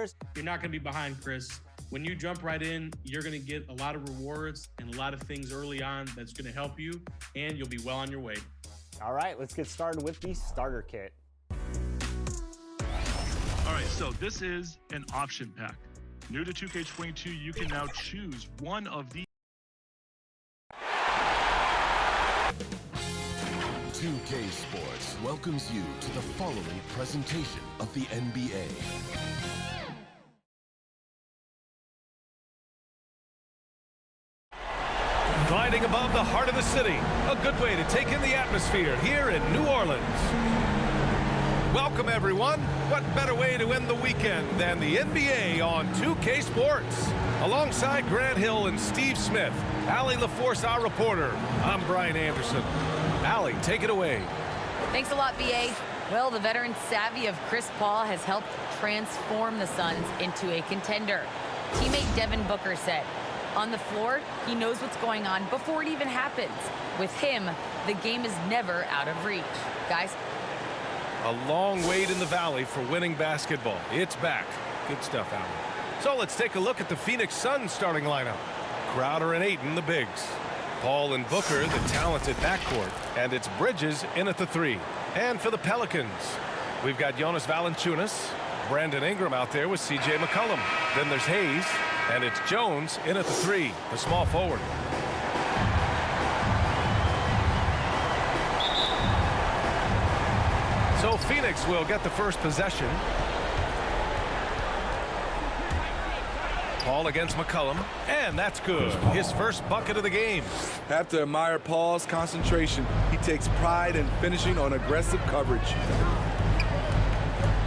players. You're not going to be behind, Chris. When you jump right in, you're going to get a lot of rewards and a lot of things early on that's going to help you, and you'll be well on your way. All right, let's get started with the starter kit. All right, so this is an option pack. New to 2K22, you can now choose one of these. 2K Sports welcomes you to the following presentation of the NBA. Gliding above the heart of the city, a good way to take in the atmosphere here in New Orleans. Welcome, everyone. What better way to end the weekend than the NBA on 2K Sports? Alongside Grant Hill and Steve Smith, Allie LaForce, our reporter. I'm Brian Anderson. Allie, take it away. Thanks a lot, BA. Well, the veteran savvy of Chris Paul has helped transform the Suns into a contender. Teammate Devin Booker said, on the floor, he knows what's going on before it even happens. With him, the game is never out of reach. Guys? A long wait in the valley for winning basketball. It's back. Good stuff, Allie. So let's take a look at the Phoenix Suns starting lineup. Crowder and Ayton, the bigs. Paul and Booker, the talented backcourt. And it's Bridges in at the 3. And for the Pelicans, we've got Jonas Valanciunas, Brandon Ingram out there with C.J. McCollum. Then there's Hayes, and it's Jones in at the 3, the small forward. So Phoenix will get the first possession. Paul against McCollum, and that's good. His first bucket of the game. Have to admire Paul's concentration. He takes pride in finishing on aggressive coverage.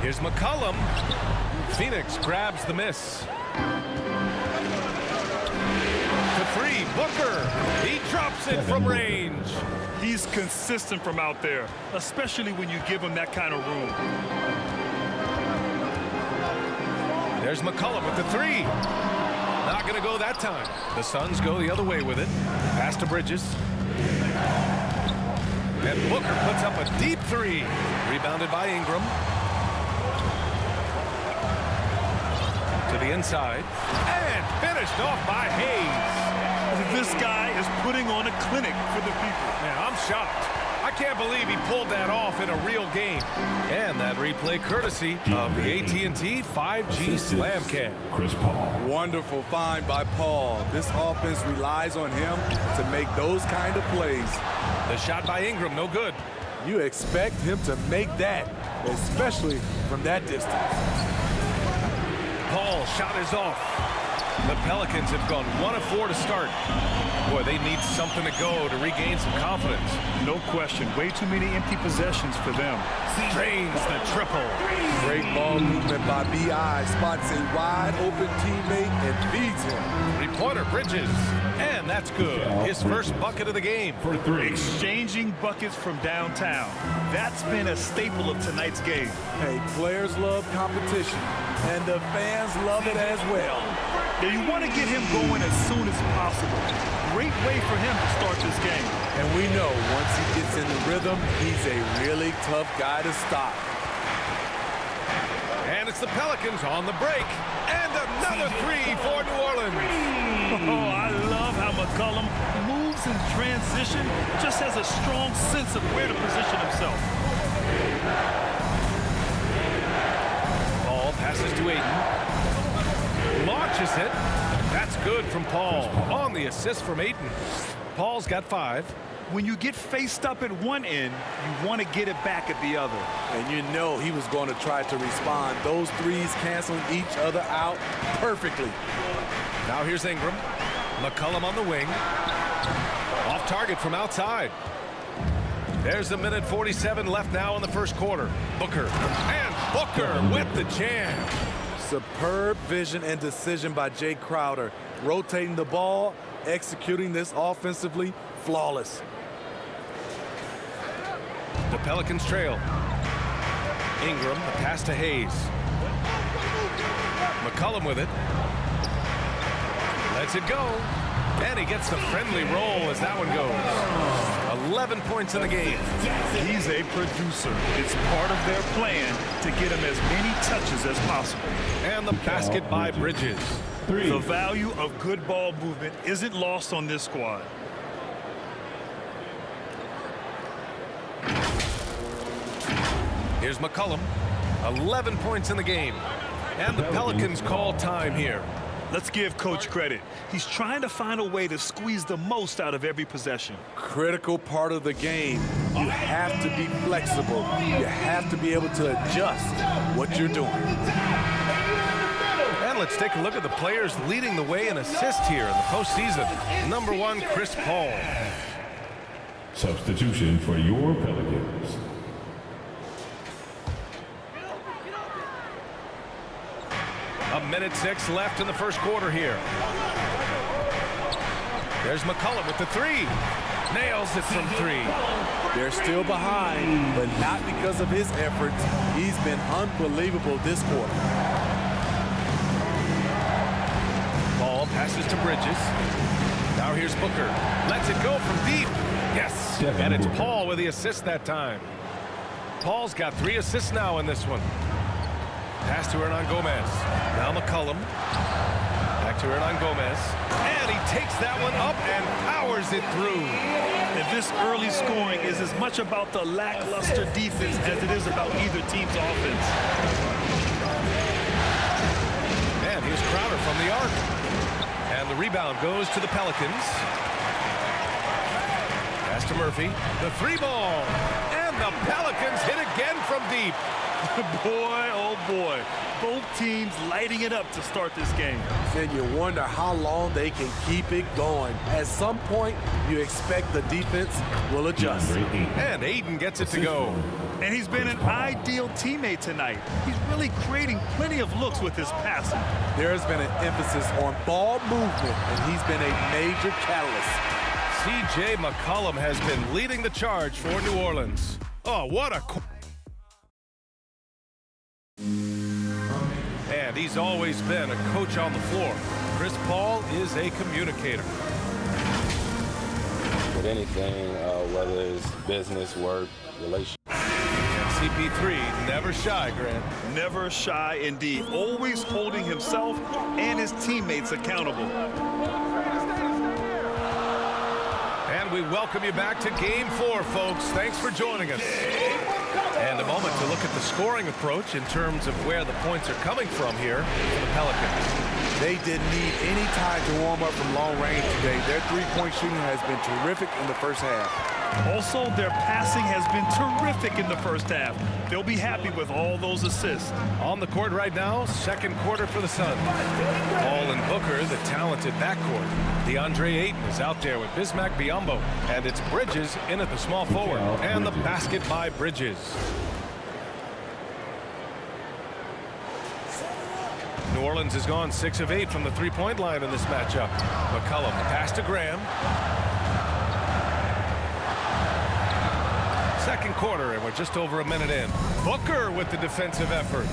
Here's McCollum. Phoenix grabs the miss. To 3, Booker. He drops it from range. He's consistent from out there, especially when you give him that kind of room. There's McCollum with the 3. Not going to go that time. The Suns go the other way with it. Pass to Bridges. And Booker puts up a deep 3. Rebounded by Ingram. To the inside. And finished off by Hayes. This guy is putting on a clinic for the people. Man, I'm shocked. I can't believe he pulled that off in a real game. And that replay courtesy of the AT&T 5G Slam Cam. Chris Paul. Wonderful find by Paul. This offense relies on him to make those kind of plays. The shot by Ingram, no good. You expect him to make that, especially from that distance. Paul's shot is off. The Pelicans have gone 1 of 4 to start. Boy, they need something to go to regain some confidence. No question. Way too many empty possessions for them. Drains the triple. Great ball movement by B.I. Spots a wide open teammate and feeds him. 3-pointer Bridges. And that's good. His first bucket of the game. For 3. Exchanging buckets from downtown. That's been a staple of tonight's game. Hey, players love competition, and the fans love it as well. Yeah, you want to get him going as soon as possible. Great way for him to start this game. And we know once he gets in the rhythm, he's a really tough guy to stop. And it's the Pelicans on the break. And another 3 for New Orleans. Oh, I love how McCollum moves in transition, just has a strong sense of where to position himself. Paul passes to Ayton. Launches it. That's good from Paul. On the assist from Ayton. Paul's got 5. When you get faced up at one end, you want to get it back at the other. And you know he was going to try to respond. Those threes canceling each other out perfectly. Now here's Ingram. McCollum on the wing. Off target from outside. There's a minute 47 left now in the first quarter. Booker. And Booker with the jam. Superb vision and decision by Jay Crowder. Rotating the ball, executing this offensively, flawless. The Pelicans trail. Ingram, the pass to Hayes. McCollum with it. Lets it go. And he gets the friendly roll as that one goes. 11 points in the game. He's a producer. It's part of their plan to get him as many touches as possible. And the basket by Bridges. The value of good ball movement isn't lost on this squad. Here's McCollum. 11 points in the game. And the Pelicans call time here. Let's give Coach credit. He's trying to find a way to squeeze the most out of every possession. Critical part of the game. You have to be flexible. You have to be able to adjust what you're doing. And let's take a look at the players leading the way in assists here in the postseason. Number 1, Chris Paul. Substitution for your Pelicans. A minute 6 left in the first quarter here. There's McCollum with the 3. Nails it from 3. They're still behind, but not because of his efforts. He's been unbelievable this quarter. Paul passes to Bridges. Now here's Booker. Lets it go from deep. Yes. And it's Paul with the assist that time. Paul's got 3 assists now in this one. Pass to Hernan Gomez. Now McCollum. Back to Hernan Gomez. And he takes that one up and powers it through. And this early scoring is as much about the lackluster defense as it is about either team's offense. And here's Crowder from the arc. And the rebound goes to the Pelicans. Pass to Murphy. The 3-ball. And the Pelicans hit again from deep. Boy, oh boy. Both teams lighting it up to start this game. Then you wonder how long they can keep it going. At some point, you expect the defense will adjust. And Aiden gets it to go. And he's been an ideal teammate tonight. He's really creating plenty of looks with his passing. There's been an emphasis on ball movement, and he's been a major catalyst. C.J. McCollum has been leading the charge for New Orleans. Oh, what a... And he's always been a coach on the floor. Chris Paul is a communicator. With anything, whether it's business, work, relationship. And CP3, never shy, Grant. Never shy indeed. Always holding himself and his teammates accountable. And we welcome you back to Game 4, folks. Thanks for joining us. And a moment to look at the scoring approach in terms of where the points are coming from here for the Pelicans. They didn't need any time to warm up from long range today. Their three-point shooting has been terrific in the first half. Also, their passing has been terrific in the first half. They'll be happy with all those assists. On the court right now, second quarter for the Suns. Paul and Booker, the talented backcourt. DeAndre Ayton is out there with Bismack Biyombo. And it's Bridges in at the small forward. And the basket by Bridges. New Orleans has gone 6 of 8 from the three-point line in this matchup. McCollum, pass to Graham. Second quarter, and we're just over a minute in. Booker with the defensive effort.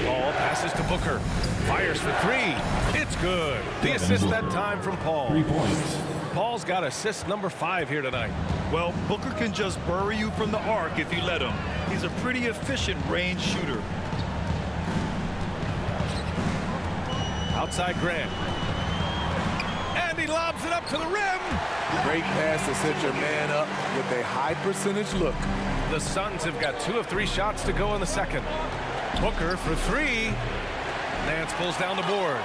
Paul passes to Booker. Fires for 3. It's good. The assist that time from Paul. 3 points. Paul's got assist number 5 here tonight. Well, Booker can just bury you from the arc if you let him. He's a pretty efficient range shooter. Outside Graham. And he lobs it up to the rim. Great pass to set your man up with a high percentage look. The Suns have got 2 of 3 shots to go in the second. Booker for 3. Nance pulls down the board.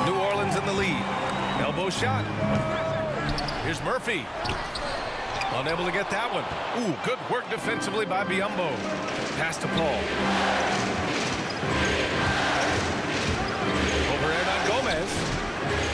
New Orleans in the lead. Elbow shot. Here's Murphy. Unable to get that one. Ooh, good work defensively by Biyombo. Pass to Paul. Over Hernan Gomez.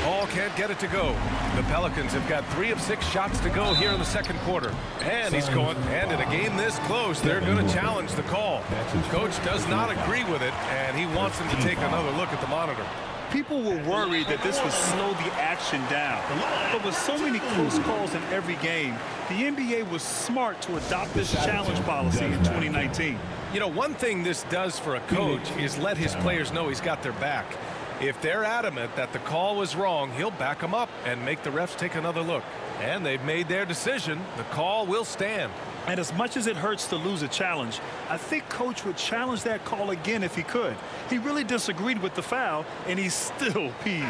Paul can't get it to go. The Pelicans have got 3 of 6 shots to go here in the second quarter. And he's going, and in a game this close, they're going to challenge the call. Coach does not agree with it, and he wants him to take another look at the monitor. People were worried that this would slow the action down. But with so many close calls in every game, the NBA was smart to adopt this challenge policy in 2019. You know, one thing this does for a coach is let his players know he's got their back. If they're adamant that the call was wrong, he'll back them up and make the refs take another look. And they've made their decision. The call will stand. And as much as it hurts to lose a challenge, I think Coach would challenge that call again if he could. He really disagreed with the foul, and he's still peeved.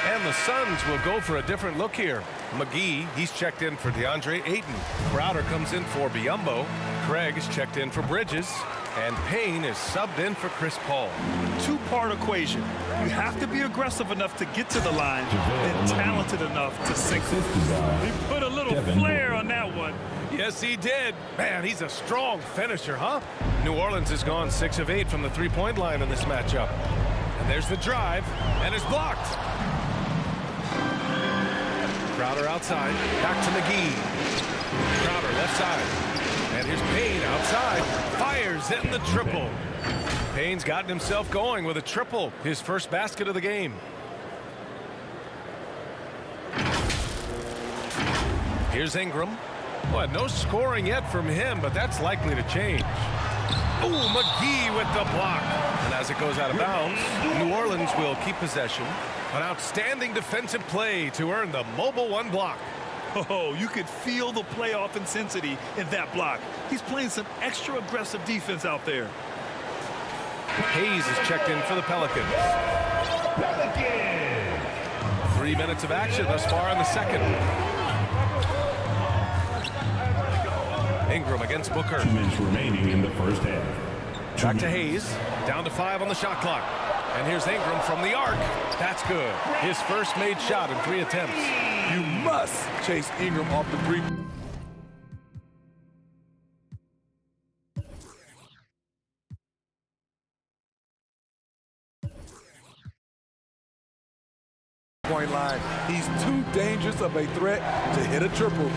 And the Suns will go for a different look here. McGee, he's checked in for DeAndre Ayton. Crowder comes in for Biyombo. Craig is checked in for Bridges. And Payne is subbed in for Chris Paul. Two-part equation. You have to be aggressive enough to get to the line and talented enough to sink it. He put a little flair on that one. Yes, he did. Man, he's a strong finisher, huh? New Orleans has gone 6 of 8 from the three-point line in this matchup. And there's the drive, and it's blocked. Crowder outside, back to McGee. Crowder left side. And here's Payne outside, fires in the triple. Payne's gotten himself going with a triple, his first basket of the game. Here's Ingram. Well, no scoring yet from him, but that's likely to change. Ooh, McGee with the block. And as it goes out of bounds, New Orleans will keep possession. An outstanding defensive play to earn the mobile one block. Oh, you could feel the playoff intensity in that block. He's playing some extra aggressive defense out there. Hayes is checked in for the Pelicans. 3 minutes of action thus far in the second. Ingram against Booker. 2 minutes remaining in the first half. Back to Hayes. Down to 5 on the shot clock. And here's Ingram from the arc. That's good. His first made shot in 3 attempts. You must chase Ingram off the three. Point line. He's too dangerous of a threat to hit a triple.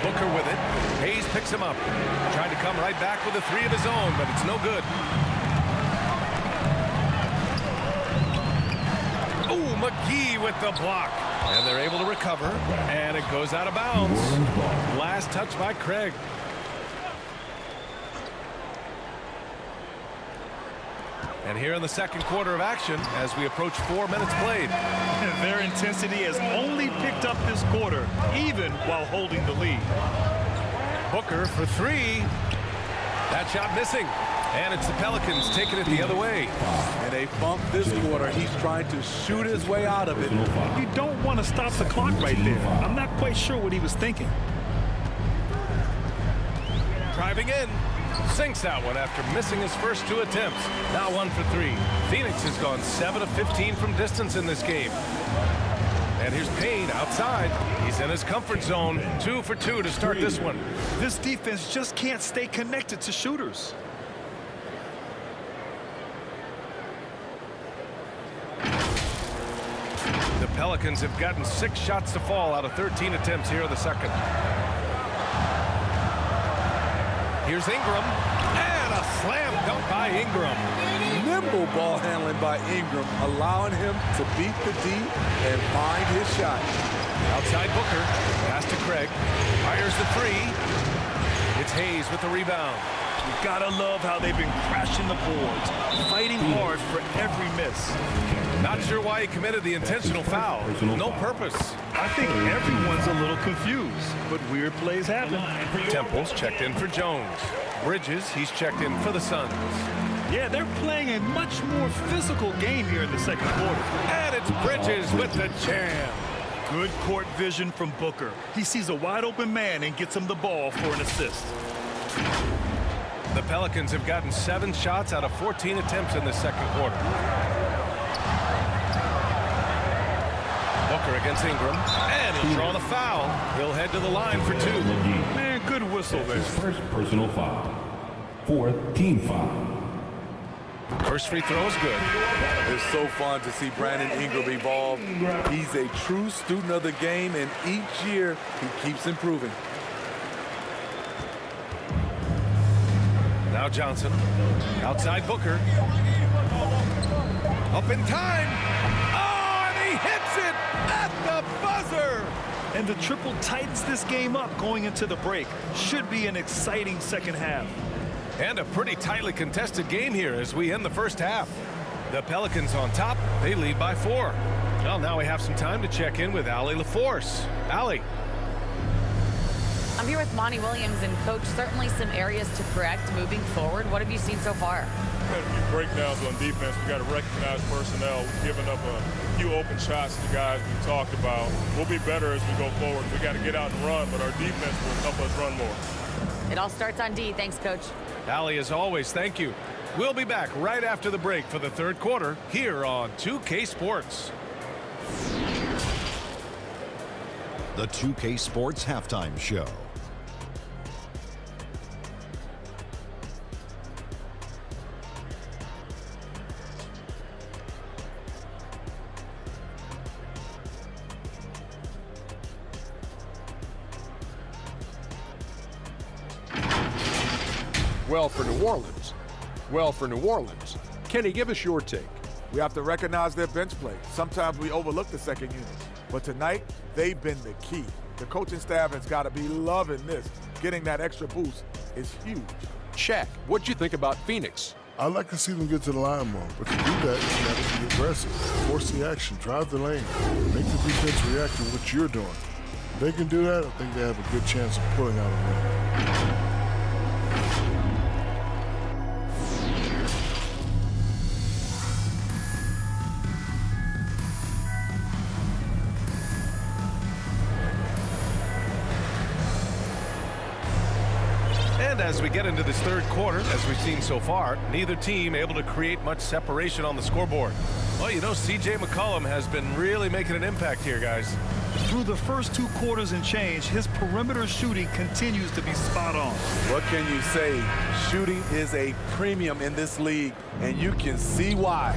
Booker with it. Hayes picks him up. Trying to come right back with a 3 of his own, but it's no good. Ooh, McGee with the block. And they're able to recover. And it goes out of bounds. Last touch by Craig. And here in the second quarter of action as we approach 4 minutes played. Their intensity has only picked up this quarter, even while holding the lead. Booker for 3. That shot missing. And it's the Pelicans taking it the other way. And they bump this quarter. He's trying to shoot his way out of it. You don't want to stop the clock right there. I'm not quite sure what he was thinking. Driving in. Sinks that one after missing his first 2 attempts. Now 1 for 3. Phoenix has gone 7 of 15 from distance in this game. And here's Payne outside. He's in his comfort zone. 2 for 2 to start this one. This defense just can't stay connected to shooters. The Pelicans have gotten 6 shots to fall out of 13 attempts here in the second. Here's Ingram, and a slam dunk by Ingram. Nimble ball handling by Ingram, allowing him to beat the D and find his shot. Outside Booker, pass to Craig, fires the 3. It's Hayes with the rebound. You gotta love how they've been crashing the boards, fighting hard for every miss. Not sure why he committed the intentional foul. No purpose. I think everyone's a little confused, but weird plays happen. Temple's checked in for Jones. Bridges, he's checked in for the Suns. Yeah, they're playing a much more physical game here in the second quarter. And it's Bridges with the jam. Good court vision from Booker. He sees a wide open man and gets him the ball for an assist. The Pelicans have gotten 7 shots out of 14 attempts in the second quarter. Booker against Ingram, and he'll draw the foul. He'll head to the line for 2. Man, good whistle there. His first personal foul. 4th team foul. First free throw is good. It's so fun to see Brandon Ingram evolve. He's a true student of the game, and each year he keeps improving. Now Johnson, outside Booker. Up in time. Oh, and he hits it at the buzzer. And the triple tightens this game up going into the break. Should be an exciting second half. And a pretty tightly contested game here as we end the first half. The Pelicans on top. They lead by 4. Well, now we have some time to check in with Allie LaForce. Allie. I'm here with Monty Williams, and Coach, certainly some areas to correct moving forward. What have you seen so far? We've had a few breakdowns on defense. We got to recognize personnel. We've given up a few open shots to guys we talked about. We'll be better as we go forward. We got to get out and run, but our defense will help us run more. It all starts on D. Thanks, Coach. Allie, as always, thank you. We'll be back right after the break for the third quarter here on 2K Sports. The 2K Sports Halftime Show. Well for New Orleans. Well for New Orleans. Kenny, give us your take. We have to recognize their bench play. Sometimes we overlook the second unit. But tonight, they've been the key. The coaching staff has got to be loving this. Getting that extra boost is huge. Shaq, what'd you think about Phoenix? I'd like to see them get to the line more, but to do that, you got to be aggressive, force the action, drive the lane, make the defense react to what you're doing. If they can do that, I think they have a good chance of pulling out a win. And as we get into this third quarter, as we've seen so far, neither team able to create much separation on the scoreboard. Well, you know, C.J. McCollum has been really making an impact here, guys. Through the first 2 quarters and change, his perimeter shooting continues to be spot on. What can you say? Shooting is a premium in this league, and you can see why.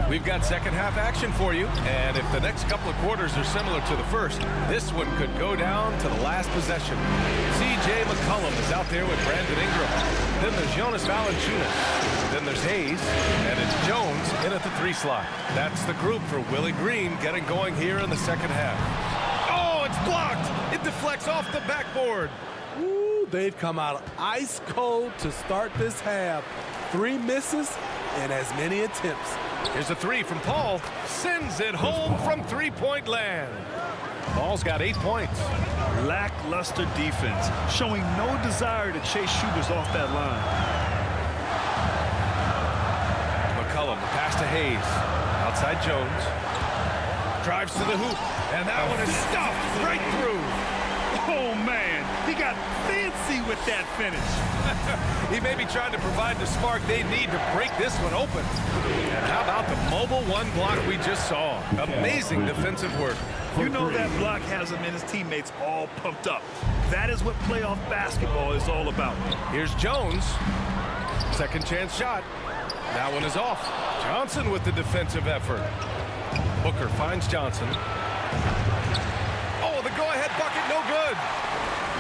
We've got second half action for you, and if the next couple of quarters are similar to the first, this one could go down to the last possession. C.J. McCollum is out there with Brandon Ingram. Then there's Jonas Valanciunas. Then there's Hayes, and it's Jones in at the 3 slot. That's the group for Willie Green getting going here in the second half. Oh, it's blocked! It deflects off the backboard. Ooh, they've come out ice cold to start this half. 3 misses and as many attempts. Here's a 3 from Paul. Sends it home from 3-point land. Paul's got 8 points. Lackluster defense, showing no desire to chase shooters off that line. McCollum, the pass to Hayes. Outside Jones. Drives to the hoop. And that one is stuffed right through. Oh, man. He got fancy with that finish. He may be trying to provide the spark they need to break this one open. And how about the mobile 1 block we just saw? Amazing defensive work. You know that block has him and his teammates all pumped up. That is what playoff basketball is all about. Here's Jones. Second chance shot. That one is off. Johnson with the defensive effort. Booker finds Johnson. Oh, the go-ahead bucket, no good.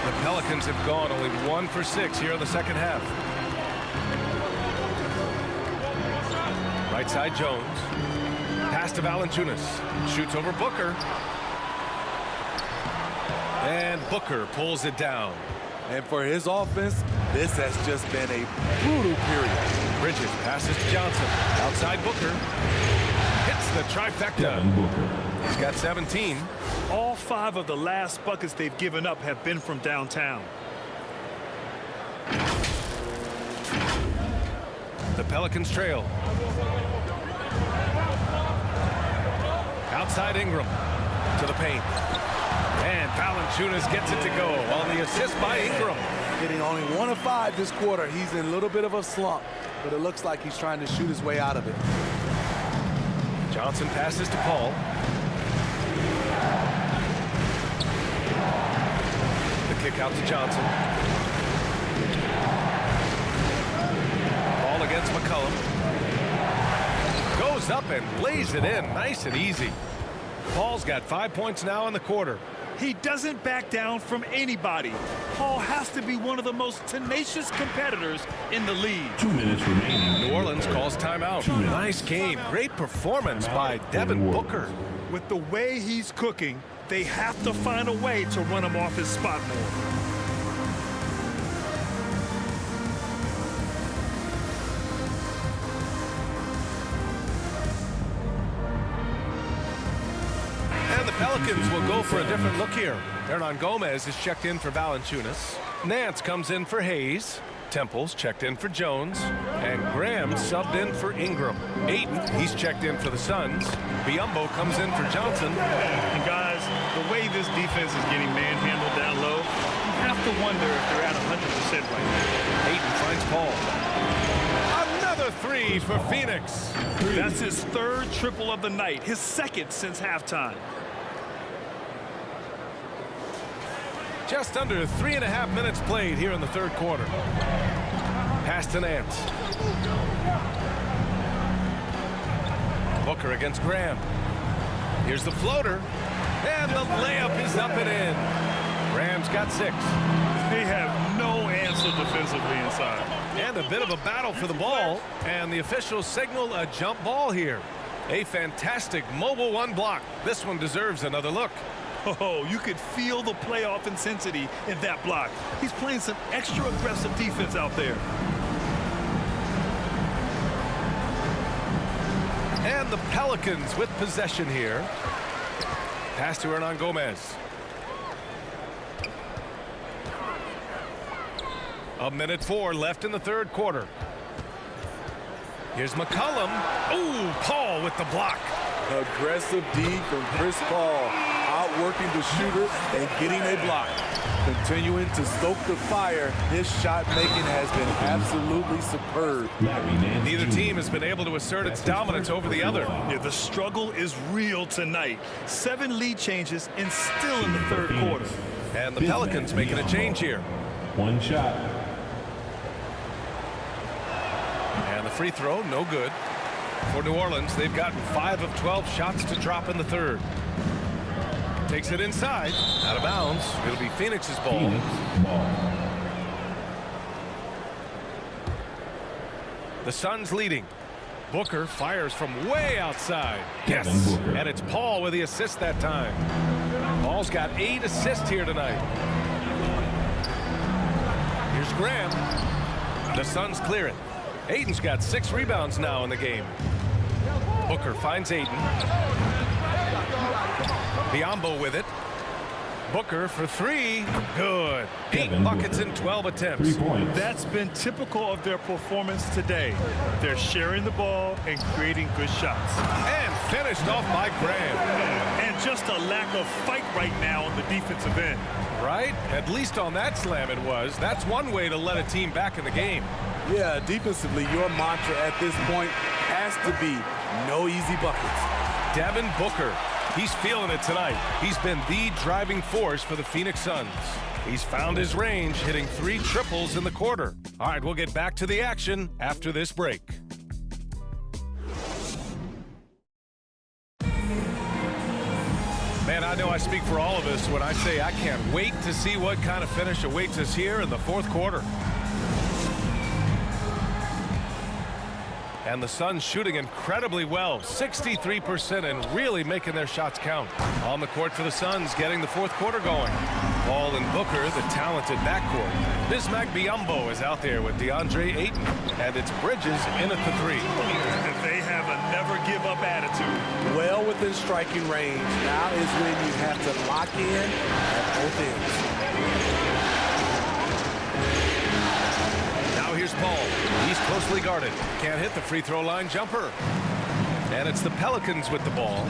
The Pelicans have gone only 1 for 6 here in the second half. Right side Jones. Pass to Valanciunas. Shoots over Booker. And Booker pulls it down. And for his offense, this has just been a brutal period. Bridges passes to Johnson. Outside Booker. Hits the trifecta. He's got 17. All 5 of the last buckets they've given up have been from downtown. The Pelicans trail. Outside Ingram to the paint. And Valanciunas gets it to go on the assist by Ingram. Getting only 1 of 5 this quarter. He's in a little bit of a slump, but it looks like he's trying to shoot his way out of it. Johnson passes to Paul. The kick out to Johnson. Ball against McCollum. Goes up and lays it in nice and easy. Paul's got 5 points now in the quarter. He doesn't back down from anybody. Paul has to be one of the most tenacious competitors in the league. 2 minutes remaining. New Orleans calls timeout. Nice game. Great performance by Devin Booker. With the way he's cooking, they have to find a way to run him off his spot more. Pelicans will go for a different look here. Hernan Gomez is checked in for Valanciunas. Nance comes in for Hayes. Temple's checked in for Jones. And Graham subbed in for Ingram. Ayton, he's checked in for the Suns. Biyombo comes in for Johnson. And guys, the way this defense is getting manhandled down low, you have to wonder if they're at 100% right now. Ayton finds Paul. Another three for Phoenix. That's his third triple of the night, his second since halftime. Just under 3.5 minutes played here in the third quarter. Pass to Nance. Booker against Graham. Here's the floater. And the layup is up and in. Graham's got 6. They have no answer defensively inside. And a bit of a battle for the ball. And the officials signal a jump ball here. A fantastic mobile one block. This one deserves another look. Oh, you could feel the playoff intensity in that block. He's playing some extra aggressive defense out there. And the Pelicans with possession here. Pass to Hernan Gomez. A minute 4 left in the third quarter. Here's McCollum. Ooh, Paul with the block. Aggressive D from Chris Paul. Outworking the shooter and getting a block. Continuing to stoke the fire, his shot making has been absolutely superb. Neither team has been able to assert its dominance over the other. Yeah, the struggle is real tonight. 7 lead changes and still in the third quarter. And the Pelicans making a change here. One shot. And the free throw, no good. For New Orleans, they've gotten 5 of 12 shots to drop in the third. Takes it inside, out of bounds. It'll be Phoenix's ball. Phoenix ball. The Suns leading. Booker fires from way outside. Yes, and it's Paul with the assist that time. Paul's got 8 assists here tonight. Here's Graham. The Suns clear it. Ayton's got 6 rebounds now in the game. Booker finds Ayton. Biyombo with it. Booker for 3. Good. 8 buckets in 12 attempts. 3 points. That's been typical of their performance today. They're sharing the ball and creating good shots. And finished off by Graham. And just a lack of fight right now on the defensive end. Right? At least on that slam it was. That's one way to let a team back in the game. Yeah, defensively, your mantra at this point has to be no easy buckets. Devin Booker. He's feeling it tonight. He's been the driving force for the Phoenix Suns. He's found his range, hitting 3 triples in the quarter. All right, we'll get back to the action after this break. Man, I know I speak for all of us when I say I can't wait to see what kind of finish awaits us here in the fourth quarter. And the Suns shooting incredibly well, 63%, and really making their shots count. On the court for the Suns, getting the fourth quarter going. Paul and Booker, the talented backcourt. Bismack Biyombo is out there with DeAndre Ayton, and it's Bridges in at the 3. They have a never-give-up attitude. Well within striking range. Now is when you have to lock in at both ends. Here's Paul. He's closely guarded. Can't hit the free throw line jumper. And it's the Pelicans with the ball.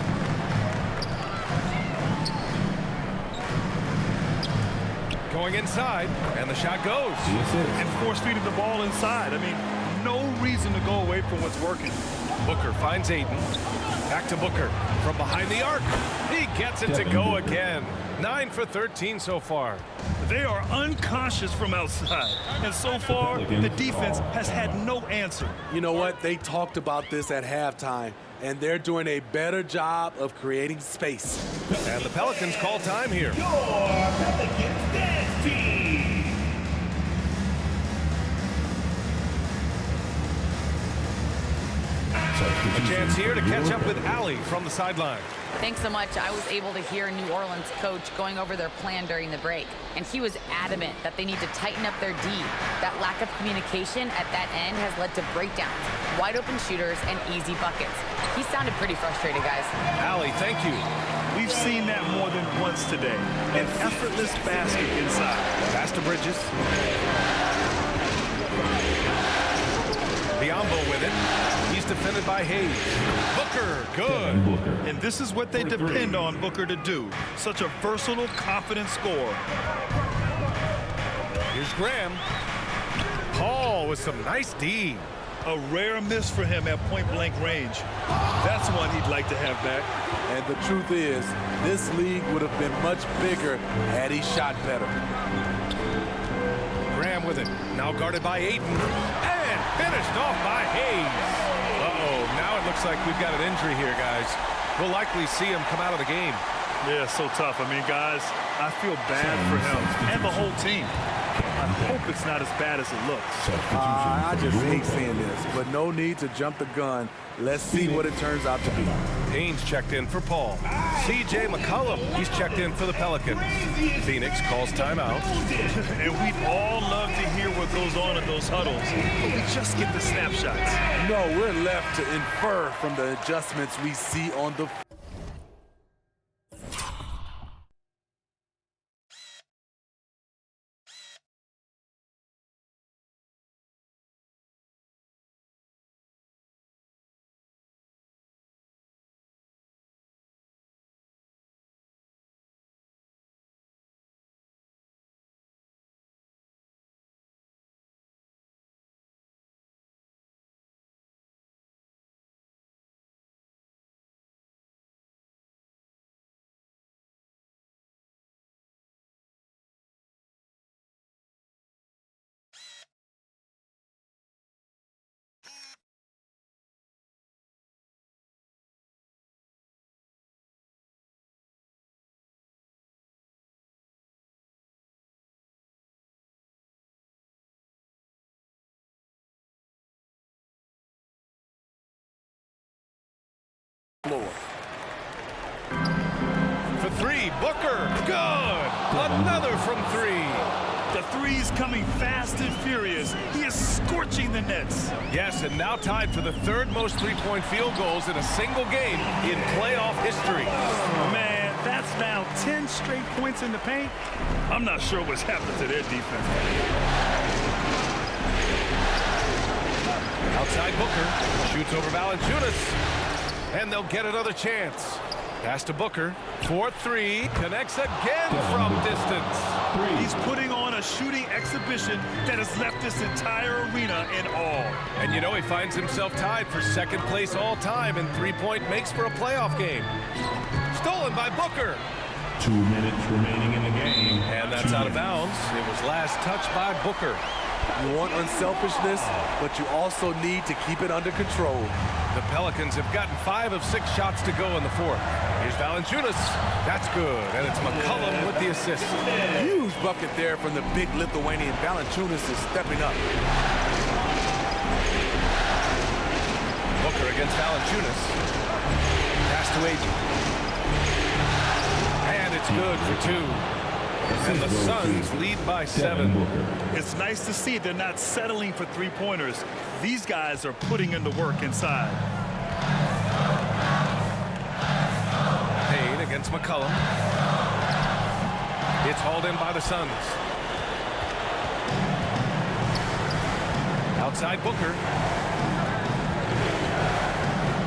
Going inside, and the shot goes. And force-feeding the ball inside. I mean, no reason to go away from what's working. Booker finds Ayton. Back to Booker from behind the arc. He gets it to go again. 9 for 13 so far. They are unconscious from outside. And so far, the defense has had no answer. You know what? They talked about this at halftime, and they're doing a better job of creating space. And the Pelicans call time here. Your Pelicans dance team. A chance here to catch up with Allie from the sideline. Thanks so much. I was able to hear New Orleans coach going over their plan during the break, and he was adamant that they need to tighten up their D. That lack of communication at that end has led to breakdowns, wide open shooters, and easy buckets. He sounded pretty frustrated, guys. Allie, thank you. We've seen that more than once today. An effortless basket inside. Pass to Bridges. Biombo with it. He's defended by Hayes. Booker, good. And this is what they depend on Booker to do. Such a versatile, confident scorer. Here's Graham. Paul with some nice D. A rare miss for him at point-blank range. That's one he'd like to have back. And the truth is, this league would have been much bigger had he shot better. Graham with it. Now guarded by Ayton. And finished off by Hayes. Uh-oh. Now it looks like we've got an injury here, guys. We'll likely see him come out of the game. Yeah, so tough. I mean, guys, I feel bad for him and the whole team. I hope it's not as bad as it looks. I just hate seeing this, but no need to jump the gun. Let's see what it turns out to be. Haynes checked in for Paul. C.J. McCollum, he's checked in for the Pelicans. Phoenix calls timeout. And we'd all love to hear what goes on in those huddles, but we just get the snapshots. No, we're left to infer from the adjustments we see on the floor. For three, Booker, good. Another from three. The three's coming fast and furious. He is scorching the nets. Yes, and now tied for the third most three-point field goals in a single game in playoff history. Man, that's now 10 straight points in the paint. I'm not sure what's happened to their defense. Outside Booker, shoots over Valanciunas, and they'll get another chance. Pass to Booker, 4-3, connects again from distance. He's putting on a shooting exhibition that has left this entire arena in awe. And you know, he finds himself tied for second place all time in three-point makes for a playoff game. Stolen by Booker. 2 minutes remaining in the game. And that's out of bounds. It was last touched by Booker. You want unselfishness, but you also need to keep it under control. The Pelicans have gotten 5 of 6 shots to go in the fourth. Here's Valanciunas. That's good. And it's McCollum with the assist. Huge bucket there from the big Lithuanian. Valanciunas is stepping up. Booker against Valanciunas. Pass to Ayton. And it's good for 2. And the Suns lead by 7. It's nice to see they're not settling for three-pointers. These guys are putting in the work inside. Payne against McCollum. It's hauled in by the Suns. Outside Booker.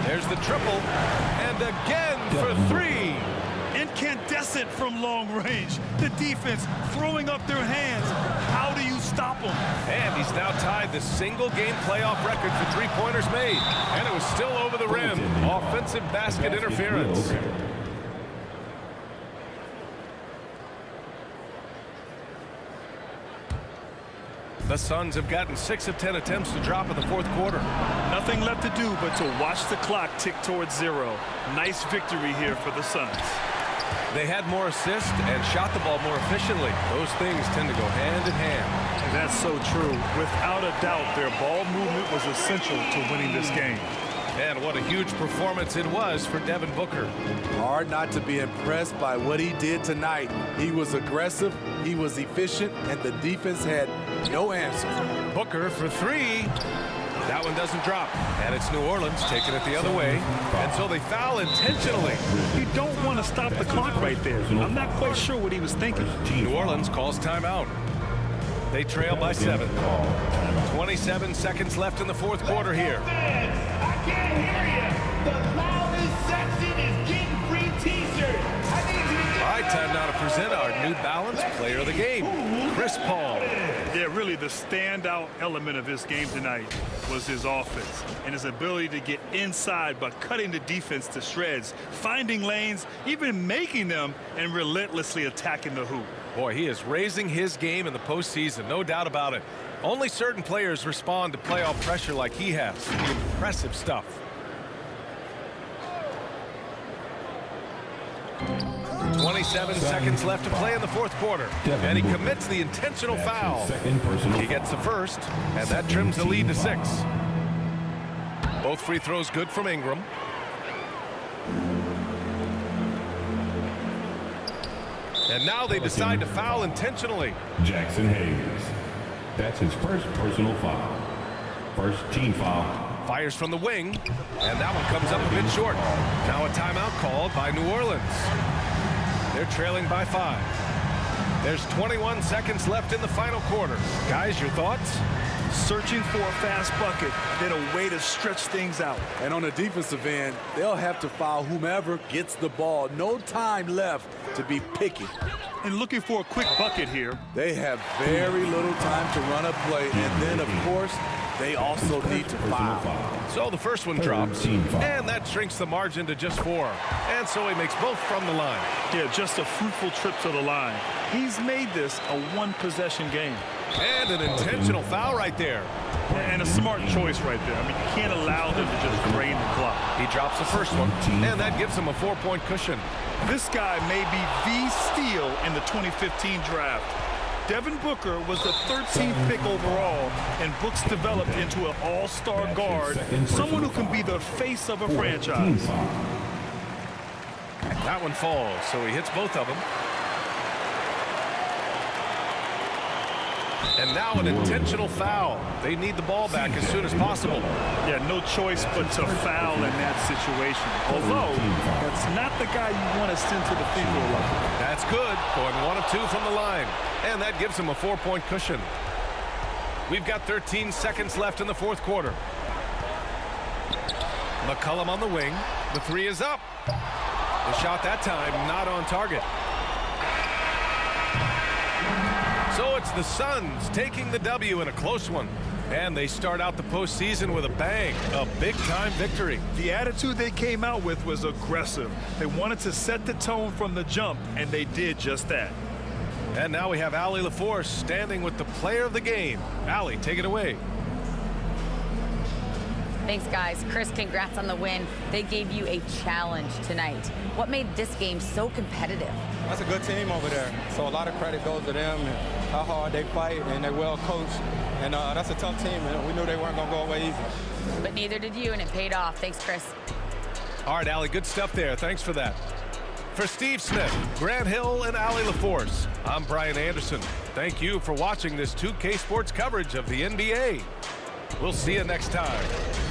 There's the triple. And again for 3. Incandescent from long range. The defense throwing up their hands. How do you stop them? And he's now tied the single-game playoff record for three-pointers made. And it was still over the rim. Offensive basket interference. The Suns have gotten 6 of 10 attempts to drop in the fourth quarter. Nothing left to do but to watch the clock tick towards 0. Nice victory here for the Suns. They had more assists and shot the ball more efficiently. Those things tend to go hand in hand. And that's so true. Without a doubt, their ball movement was essential to winning this game. And what a huge performance it was for Devin Booker. Hard not to be impressed by what he did tonight. He was aggressive, he was efficient, and the defense had no answer. Booker for three. That one doesn't drop. And it's New Orleans taking it the other way. And so they foul intentionally. You don't want to stop the clock right there. I'm not quite sure what he was thinking. New Orleans calls timeout. They trail by 7. 27 seconds left in the fourth quarter here. I can't hear you. The loudest section is getting free t-shirts. All right, time now to present our New Balance Player of the Game, Chris Paul. Yeah, really the standout element of his game tonight was his offense and his ability to get inside by cutting the defense to shreds, finding lanes, even making them, and relentlessly attacking the hoop. Boy, he is raising his game in the postseason, no doubt about it. Only certain players respond to playoff pressure like he has. Impressive stuff. Devin 27 seconds left to play in the fourth quarter. And he commits the intentional foul. He gets the first, and that trims the lead to 6. Both free throws good from Ingram. And now they decide to foul intentionally. Jackson Hayes. That's his first personal foul. First team foul. Fires from the wing, and that one comes up a bit short. Now a timeout called by New Orleans. They're trailing by 5. There's 21 seconds left in the final quarter. Guys, your thoughts? Searching for a fast bucket, then a way to stretch things out. And on the defensive end, they'll have to foul whomever gets the ball. No time left to be picky. And looking for a quick bucket here. They have very little time to run a play, and then, of course, they also need to foul. So the first one drops, and that shrinks the margin to just 4. And so he makes both from the line. Yeah, just a fruitful trip to the line. He's made this a one-possession game. And an intentional foul right there. And a smart choice right there. I mean, you can't allow them to just drain the clock. He drops the first one, and that gives him a 4-point cushion. This guy may be the steal in the 2015 draft. Devin Booker was the 13th pick overall, and Books developed into an all-star guard, someone who can be the face of a franchise. That one falls, so he hits both of them. And now an intentional foul. They need the ball back as soon as possible. Yeah, no choice but to foul in that situation. Although, that's not the guy you want to send to the free throw line. That's good. Going 1 of 2 from the line. And that gives him a 4-point cushion. We've got 13 seconds left in the fourth quarter. McCollum on the wing. The 3 is up. The shot that time not on target. So it's the Suns taking the W in a close one. And they start out the postseason with a bang, a big-time victory. The attitude they came out with was aggressive. They wanted to set the tone from the jump, and they did just that. And now we have Allie LaForce standing with the player of the game. Allie, take it away. Thanks, guys. Chris, congrats on the win. They gave you a challenge tonight. What made this game so competitive? That's a good team over there. So a lot of credit goes to them and how hard they fight, and they're well coached. And that's a tough team, and we knew they weren't going to go away easy. But neither did you, and it paid off. Thanks, Chris. All right, Allie, good stuff there. Thanks for that. For Steve Smith, Grant Hill, and Allie LaForce, I'm Brian Anderson. Thank you for watching this 2K Sports coverage of the NBA. We'll see you next time.